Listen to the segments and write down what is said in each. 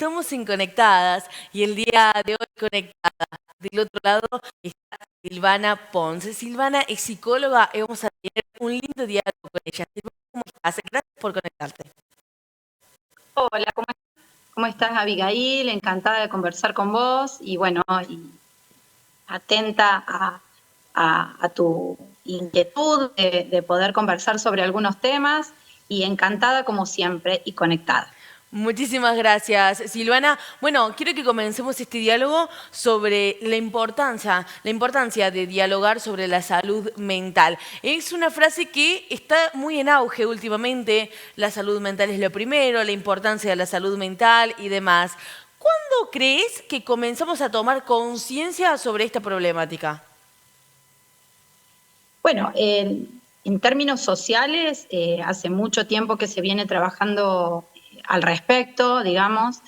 estamos en Conectadas y el día de hoy conectada del otro lado está Silvana Ponce. Silvana es psicóloga y vamos a tener un lindo diálogo con ella. Silvana, ¿cómo estás? Gracias por conectarte. Hola, ¿cómo estás, Abigail? Encantada de conversar con vos y bueno, y atenta a tu inquietud de poder conversar sobre algunos temas y encantada como siempre y conectada. Muchísimas gracias, Silvana. Bueno, quiero que comencemos este diálogo sobre la importancia de dialogar sobre la salud mental. Es una frase que está muy en auge últimamente. La salud mental es lo primero, la importancia de la salud mental y demás. ¿Cuándo crees que comenzamos a tomar conciencia sobre esta problemática? Bueno, en términos sociales, hace mucho tiempo que se viene trabajando al respecto, digamos,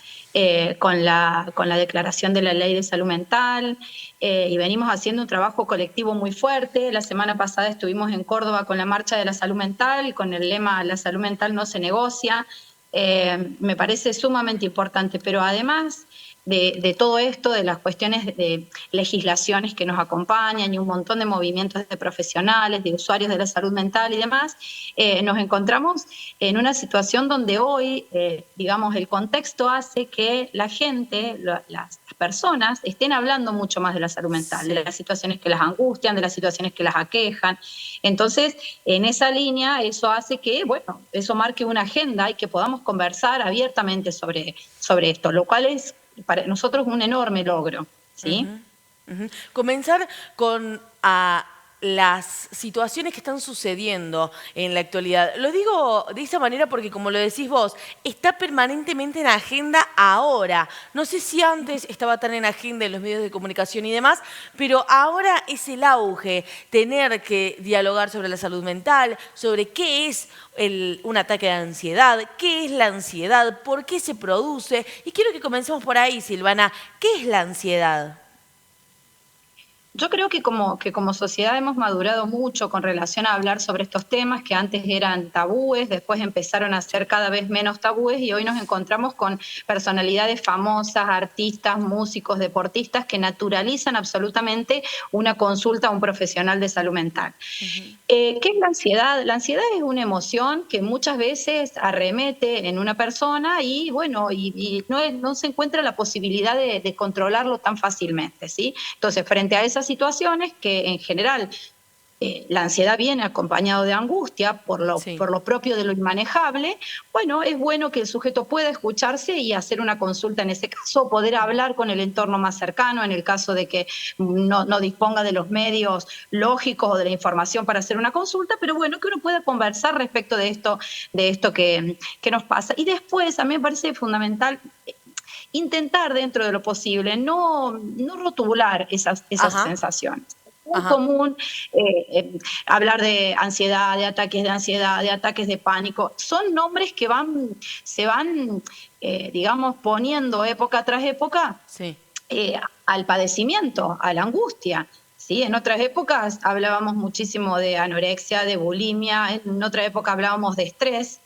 con la declaración de la Ley de Salud Mental, y venimos haciendo un trabajo colectivo muy fuerte. La semana pasada estuvimos en Córdoba con la Marcha de la Salud Mental, con el lema "La salud mental no se negocia". Me parece sumamente importante, pero además de todo esto, de las cuestiones de legislaciones que nos acompañan y un montón de movimientos de profesionales, de usuarios de la salud mental y demás, nos encontramos en una situación donde hoy, digamos, el contexto hace que la gente, las personas, estén hablando mucho más de la salud mental, de las situaciones que las angustian, de las situaciones que las aquejan. Entonces, en esa línea, eso hace que, bueno, eso marque una agenda y que podamos conversar abiertamente sobre esto, lo cual es para nosotros un enorme logro, ¿sí? Comenzar con las situaciones que están sucediendo en la actualidad. Lo digo de esa manera porque, como lo decís vos, está permanentemente en agenda ahora. No sé si antes estaba tan en agenda en los medios de comunicación y demás, pero ahora es el auge, tener que dialogar sobre la salud mental, sobre qué es un ataque de ansiedad, qué es la ansiedad, por qué se produce. Y quiero que comencemos por ahí, Silvana. ¿Qué es la ansiedad? Yo creo que como sociedad hemos madurado mucho con relación a hablar sobre estos temas que antes eran tabúes, después empezaron a ser cada vez menos tabúes y hoy nos encontramos con personalidades famosas, artistas, músicos, deportistas que naturalizan absolutamente una consulta a un profesional de salud mental. ¿Qué es la ansiedad? La ansiedad es una emoción que muchas veces arremete en una persona y bueno, y no se encuentra la posibilidad de controlarlo tan fácilmente, ¿sí? Entonces, frente a esas situaciones que en general la ansiedad viene acompañado de angustia Sí. por lo propio de lo inmanejable, bueno, es bueno que el sujeto pueda escucharse y hacer una consulta en ese caso, poder hablar con el entorno más cercano en el caso de que no disponga de los medios lógicos o de la información para hacer una consulta, pero bueno, que uno pueda conversar respecto de esto que nos pasa. Y después, a mí me parece fundamental intentar dentro de lo posible no rotular esas Ajá, sensaciones. Es muy ajá. común hablar de ansiedad, de ansiedad, de ataques de pánico. Son nombres que se van, digamos, poniendo época tras época Sí. al padecimiento, a la angustia. ¿Sí? En otras épocas hablábamos muchísimo de anorexia, de bulimia, en otra época hablábamos de estrés.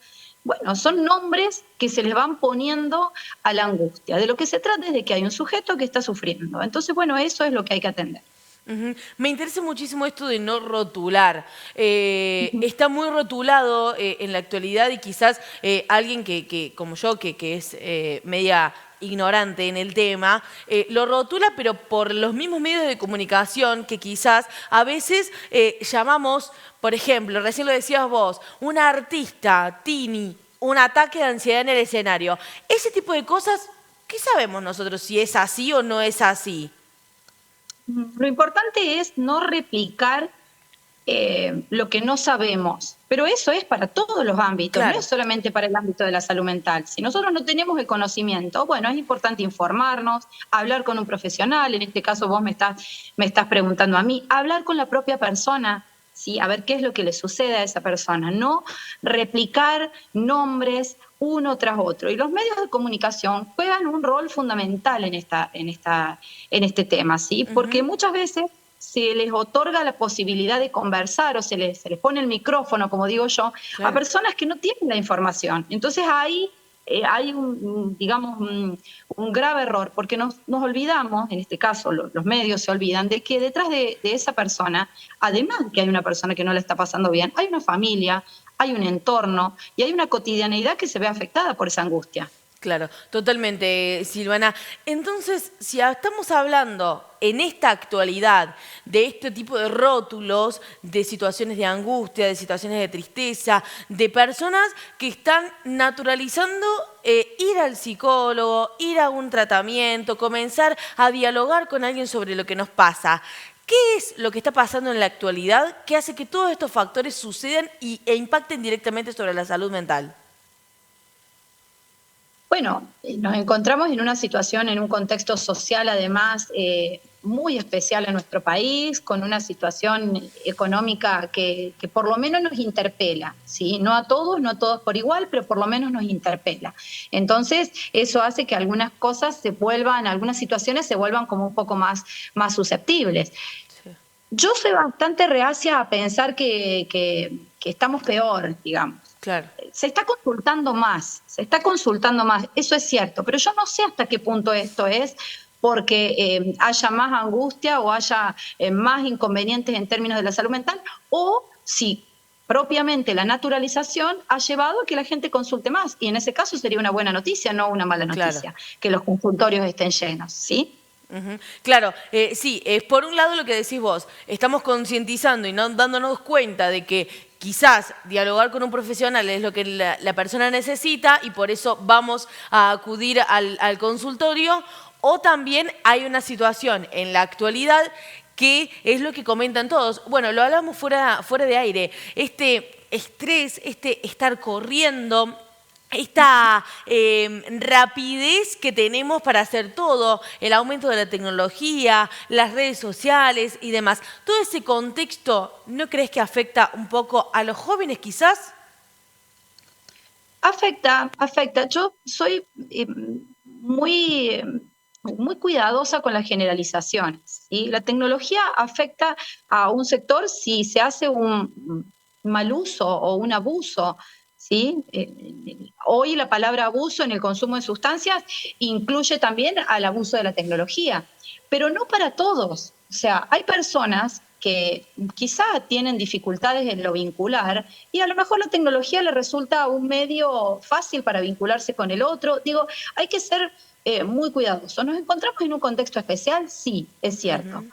Bueno, son nombres que se les van poniendo a la angustia. De lo que se trata es de que hay un sujeto que está sufriendo. Entonces, bueno, eso es lo que hay que atender. Me interesa muchísimo esto de no rotular. Está muy rotulado en la actualidad y quizás alguien como yo, que es media ignorante en el tema, lo rotula, pero por los mismos medios de comunicación que quizás a veces llamamos, por ejemplo, recién lo decías vos, una artista, Tini, un ataque de ansiedad en el escenario. Ese tipo de cosas, ¿qué sabemos nosotros si es así o no es así? Lo importante es no replicar lo que no sabemos, pero eso es para todos los ámbitos, no Claro. es solamente para el ámbito de la salud mental. Si nosotros no tenemos el conocimiento, bueno, es importante informarnos, hablar con un profesional, en este caso vos me estás preguntando a mí, hablar con la propia persona, ¿sí? A ver qué es lo que le sucede a esa persona, no replicar nombres uno tras otro. Y los medios de comunicación juegan un rol fundamental en este tema, ¿sí? Porque muchas veces se les otorga la posibilidad de conversar o se les pone el micrófono, como digo yo, a Claro. personas que no tienen la información. Entonces ahí hay digamos, un grave error, porque nos olvidamos, en este caso los medios se olvidan, de que detrás de esa persona, además de que hay una persona que no la está pasando bien, hay una familia, hay un entorno y hay una cotidianeidad que se ve afectada por esa angustia. Claro, totalmente, Silvana. Entonces, si estamos hablando en esta actualidad de este tipo de rótulos, de situaciones de angustia, de situaciones de tristeza, de personas que están naturalizando ir al psicólogo, ir a un tratamiento, comenzar a dialogar con alguien sobre lo que nos pasa. ¿Qué es lo que está pasando en la actualidad que hace que todos estos factores sucedan e impacten directamente sobre la salud mental? Bueno, nos encontramos en una situación, en un contexto social además muy especial en nuestro país, con una situación económica que por lo menos nos interpela, ¿sí? No a todos por igual, pero por lo menos nos interpela. Entonces, eso hace que algunas cosas algunas situaciones se vuelvan como un poco más susceptibles. Sí. Yo soy bastante reacia a pensar que estamos peor, digamos. Claro. Se está consultando más, eso es cierto, pero yo no sé hasta qué punto esto es porque haya más angustia o haya más inconvenientes en términos de la salud mental, o si propiamente la naturalización ha llevado a que la gente consulte más, y en ese caso sería una buena noticia, no una mala noticia, claro, que los consultorios estén llenos, ¿sí? Claro, sí, es por un lado lo que decís vos, estamos concientizando y no dándonos cuenta de que quizás dialogar con un profesional es lo que la persona necesita y por eso vamos a acudir al consultorio, o también hay una situación en la actualidad que es lo que comentan todos. Bueno, lo hablamos fuera de aire, este estrés, este estar corriendo, esta rapidez que tenemos para hacer todo, el aumento de la tecnología, las redes sociales y demás. ¿Todo ese contexto no crees que afecta un poco a los jóvenes quizás? Afecta. Yo soy muy cuidadosa con las generalizaciones, ¿sí? La tecnología afecta a un sector si se hace un mal uso o un abuso, ¿sí? Hoy la palabra abuso en el consumo de sustancias incluye también al abuso de la tecnología, pero no para todos. O sea, hay personas que quizá tienen dificultades en lo vincular y a lo mejor la tecnología le resulta un medio fácil para vincularse con el otro. Digo, hay que ser muy cuidadosos. ¿Nos encontramos en un contexto especial? Sí, es cierto.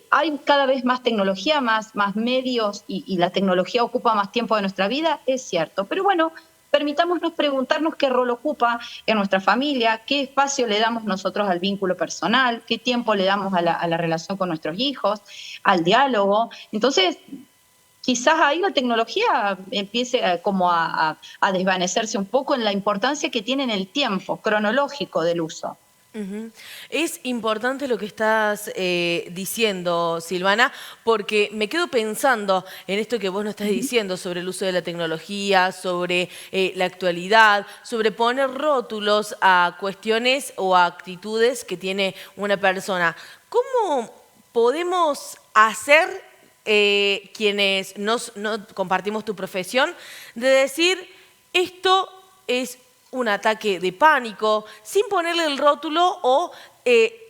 Hay cada vez más tecnología, más medios y la tecnología ocupa más tiempo de nuestra vida, es cierto. Pero bueno, permitámonos preguntarnos qué rol ocupa en nuestra familia, qué espacio le damos nosotros al vínculo personal, qué tiempo le damos a la relación con nuestros hijos, al diálogo. Entonces, quizás ahí la tecnología empiece como a desvanecerse un poco en la importancia que tiene en el tiempo cronológico del uso. Es importante lo que estás diciendo, Silvana, porque me quedo pensando en esto que vos nos estás diciendo sobre el uso de la tecnología, sobre la actualidad, sobre poner rótulos a cuestiones o a actitudes que tiene una persona. ¿Cómo podemos hacer quienes no compartimos tu profesión de decir esto es un ataque de pánico, sin ponerle el rótulo o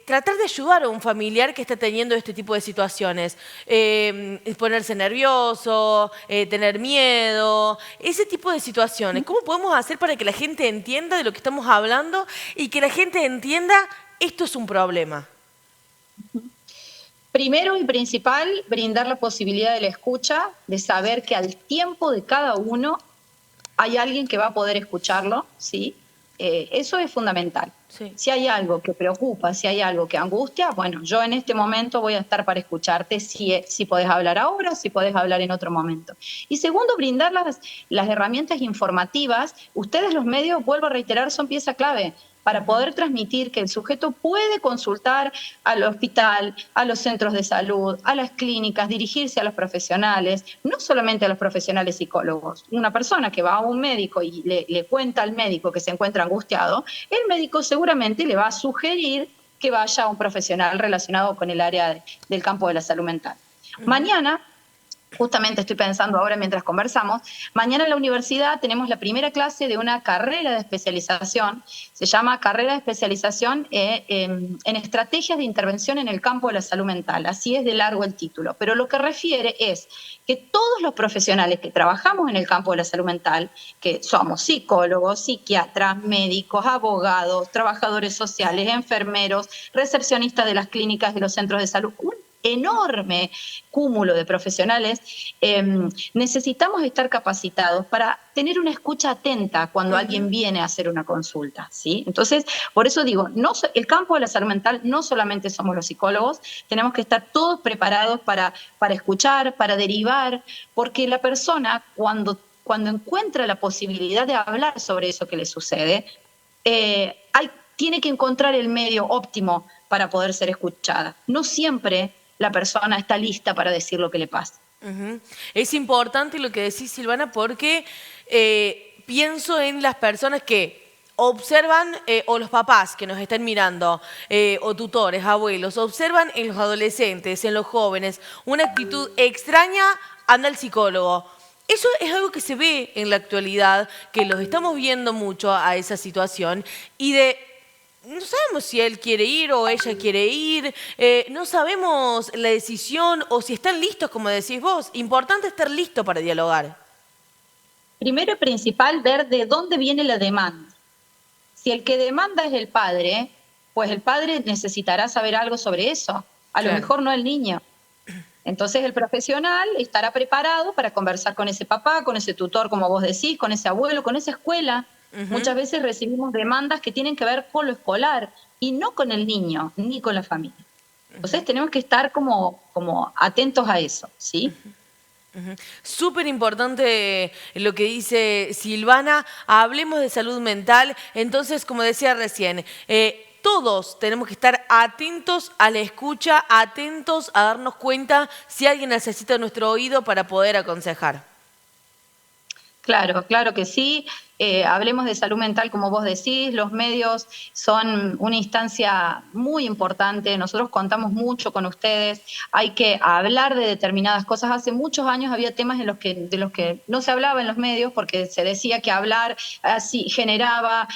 tratar de ayudar a un familiar que está teniendo este tipo de situaciones? Ponerse nervioso, tener miedo, ese tipo de situaciones. ¿Cómo podemos hacer para que la gente entienda de lo que estamos hablando y que la gente entienda esto es un problema? Primero y principal, brindar la posibilidad de la escucha, de saber que al tiempo de cada uno hay alguien que va a poder escucharlo, ¿sí? Eso es fundamental. Sí. Si hay algo que preocupa, si hay algo que angustia, bueno, yo en este momento voy a estar para escucharte si podés hablar ahora, si podés hablar en otro momento. Y segundo, brindar las herramientas informativas. Ustedes, los medios, vuelvo a reiterar, son pieza clave para poder transmitir que el sujeto puede consultar al hospital, a los centros de salud, a las clínicas, dirigirse a los profesionales, no solamente a los profesionales psicólogos. Una persona que va a un médico y le cuenta al médico que se encuentra angustiado, el médico seguramente le va a sugerir que vaya a un profesional relacionado con el área del campo de la salud mental. Mañana Justamente estoy pensando ahora mientras conversamos, mañana en la universidad tenemos la primera clase de una carrera de especialización, se llama Carrera de Especialización en Estrategias de Intervención en el Campo de la Salud Mental, así es de largo el título, pero lo que refiere es que todos los profesionales que trabajamos en el campo de la salud mental, que somos psicólogos, psiquiatras, médicos, abogados, trabajadores sociales, enfermeros, recepcionistas de las clínicas de los centros de salud, enorme cúmulo de profesionales, necesitamos estar capacitados para tener una escucha atenta cuando alguien viene a hacer una consulta, ¿sí? Entonces, por eso digo, el campo de la salud mental no solamente somos los psicólogos, tenemos que estar todos preparados para escuchar, para derivar, porque la persona cuando encuentra la posibilidad de hablar sobre eso que le sucede, tiene que encontrar el medio óptimo para poder ser escuchada. No siempre la persona está lista para decir lo que le pasa. Es importante lo que decís, Silvana, porque pienso en las personas que observan, o los papás que nos están mirando, o tutores, abuelos, observan en los adolescentes, en los jóvenes, una actitud extraña, anda al psicólogo. Eso es algo que se ve en la actualidad, que los estamos viendo mucho a esa situación, y no sabemos si él quiere ir o ella quiere ir, no sabemos la decisión o si están listos, como decís vos. Importante estar listo para dialogar. Primero y principal, ver de dónde viene la demanda. Si el que demanda es el padre, pues el padre necesitará saber algo sobre eso. A lo mejor no el niño. Entonces el profesional estará preparado para conversar con ese papá, con ese tutor, como vos decís, con ese abuelo, con esa escuela. Muchas veces recibimos demandas que tienen que ver con lo escolar y no con el niño, ni con la familia. Entonces tenemos que estar como atentos a eso, ¿sí? Súper importante lo que dice Silvana. Hablemos de salud mental. Entonces, como decía recién, todos tenemos que estar atentos a la escucha, atentos a darnos cuenta si alguien necesita nuestro oído para poder aconsejar. Claro, claro que sí. Hablemos de salud mental, como vos decís, los medios son una instancia muy importante, nosotros contamos mucho con ustedes, hay que hablar de determinadas cosas. Hace muchos años había temas de los que no se hablaba en los medios porque se decía que hablar así generaba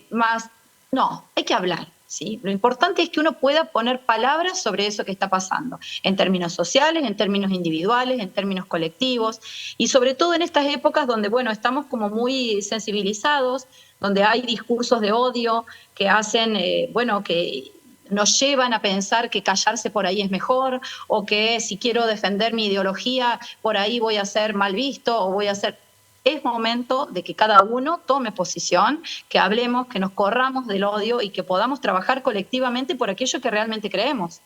más. No, hay que hablar. ¿Sí? Lo importante es que uno pueda poner palabras sobre eso que está pasando, en términos sociales, en términos individuales, en términos colectivos, y sobre todo en estas épocas donde, bueno, estamos como muy sensibilizados, donde hay discursos de odio que hacen, bueno, que nos llevan a pensar que callarse por ahí es mejor, o que si quiero defender mi ideología, por ahí voy a ser mal visto, o voy a ser. Es momento de que cada uno tome posición, que hablemos, que nos corramos del odio y que podamos trabajar colectivamente por aquello que realmente creemos.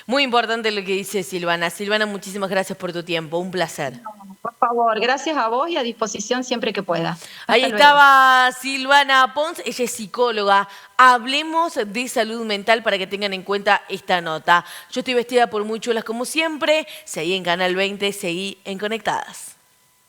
Muy importante lo que dice Silvana. Silvana, muchísimas gracias por tu tiempo. Un placer. No, por favor, gracias a vos y a disposición siempre que pueda. Ahí estaba Silvana Pons, ella es psicóloga. Hablemos de salud mental para que tengan en cuenta esta nota. Yo estoy vestida por muy chulas como siempre. Seguí en Canal 20, seguí en Conectadas.